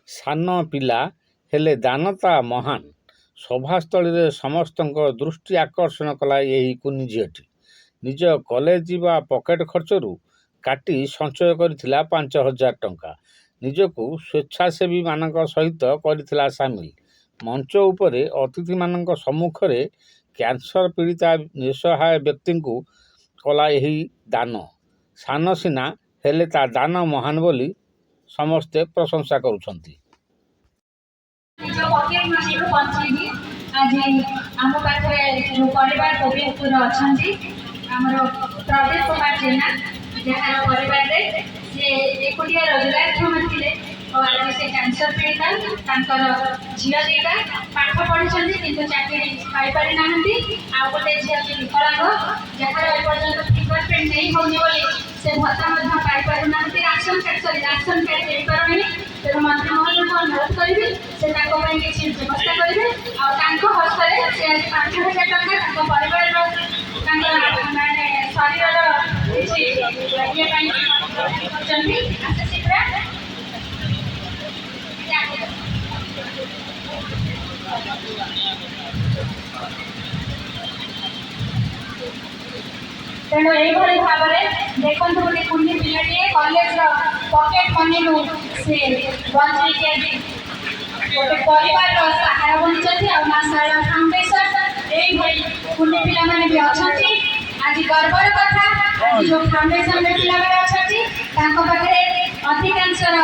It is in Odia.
ସାନ ପିଲା ହେଲେ ଦାନତା ମହାନ। ସଭାସ୍ଥଳୀରେ ସମସ୍ତଙ୍କ ଦୃଷ୍ଟି ଆକର୍ଷଣ କଲା ଏହି କୁନି ଝିଅଟି। ନିଜ କଲେଜ ବା ପକେଟ ଖର୍ଚ୍ଚରୁ କାଟି ସଞ୍ଚୟ କରିଥିଲା 5,000 ଟଙ୍କା। ନିଜକୁ ସ୍ୱେଚ୍ଛାସେବୀମାନଙ୍କ ସହିତ କରିଥିଲା ସାମିଲ। ମଞ୍ଚ ଉପରେ ଅତିଥିମାନଙ୍କ ସମ୍ମୁଖରେ କ୍ୟାନ୍ସର ପୀଡ଼ିତା ନିଃସହାୟ ବ୍ୟକ୍ତିଙ୍କୁ କଲା ଏହି ଦାନ। ସାନ ସିନା ହେଲେ ତା ଦାନ ମହାନ ବୋଲି ସମସ୍ତେ ପ୍ରଶଂସା କରୁଛନ୍ତି। ନିଜ ପକେଟ ମନିରୁ ବଞ୍ଚେଇକି ଆଜି ଆମ ପାଖରେ ଯେଉଁ ପରିବାର ଗୋବିନ୍ଦପୁର ଅଛନ୍ତି, ଆମର ପ୍ରଦୀପ କୁମାର ଜେନା, ଯାହାର ପରିବାରରେ ସେ ଏକୁଟିଆ ରୋଜଗାରକ୍ଷମ ଥିଲେ ଆଉ ଆଜି ସେ କ୍ୟାନ୍ସର ପୀଡ଼ିତା। ତାଙ୍କର ଝିଅ ଦୁଇଟା ପାଠ ପଢ଼ିଛନ୍ତି କିନ୍ତୁ ଚାକିରି ପାଇପାରି ନାହାନ୍ତି। ଆଉ ଗୋଟେ ଝିଅଟି ବିକଳାଙ୍ଗ, ଯାହାର ଏପର୍ଯ୍ୟନ୍ତ ଫିଙ୍ଗର ପ୍ରିଣ୍ଟ ନେଇ ହେଉନି ବୋଲି ସେ ଭତ୍ତା ମଧ୍ୟ ପାଇପାରୁନାହାନ୍ତି। ରାସନ କାର୍ଡ଼ ଦେଇପାରୁନି। ତେଣୁ ମନ୍ତ୍ରୀ ମହୋଦୟଙ୍କୁ ଅନୁରୋଧ କରିବି ସେ ତାଙ୍କ ପାଇଁ କିଛି ବ୍ୟବସ୍ଥା କରିବେ ଆଉ ତାଙ୍କ ହସ୍ତରେ ସେ ଆଜି 5,000 ଟଙ୍କା ତାଙ୍କ ପରିବାରର ତାଙ୍କର ମାନେ ଶରୀରର କିଛି ଇଏ ପାଇଁ କରୁଛନ୍ତି। ଆଶା ଶୀଘ୍ର ତେଣୁ ଏଇଭଳି ଭାବରେ ଦେଖନ୍ତୁ ଗୋଟେ କୁନି ପିଲାଟିଏ କଲେଜର ପକେଟ ମନିରୁ ସେ ବଞ୍ଚେଇକି ଆଜି ଗୋଟେ ପରିବାରର ସାହାରା ବନିଛନ୍ତି। ଆଉ ମା ଶାରଳା ଫାଉଣ୍ଡେସନ ଏଇଭଳି କୁନି ପିଲାମାନେ ବି ଅଛନ୍ତି। ଆଜି ଗର୍ବର କଥା, ଆଜି ଯେଉଁ ଫାଉଣ୍ଡେସନରେ ପିଲାମାନେ ଅଛନ୍ତି ତାଙ୍କ ପାଖରେ ଅଧିକାଂଶର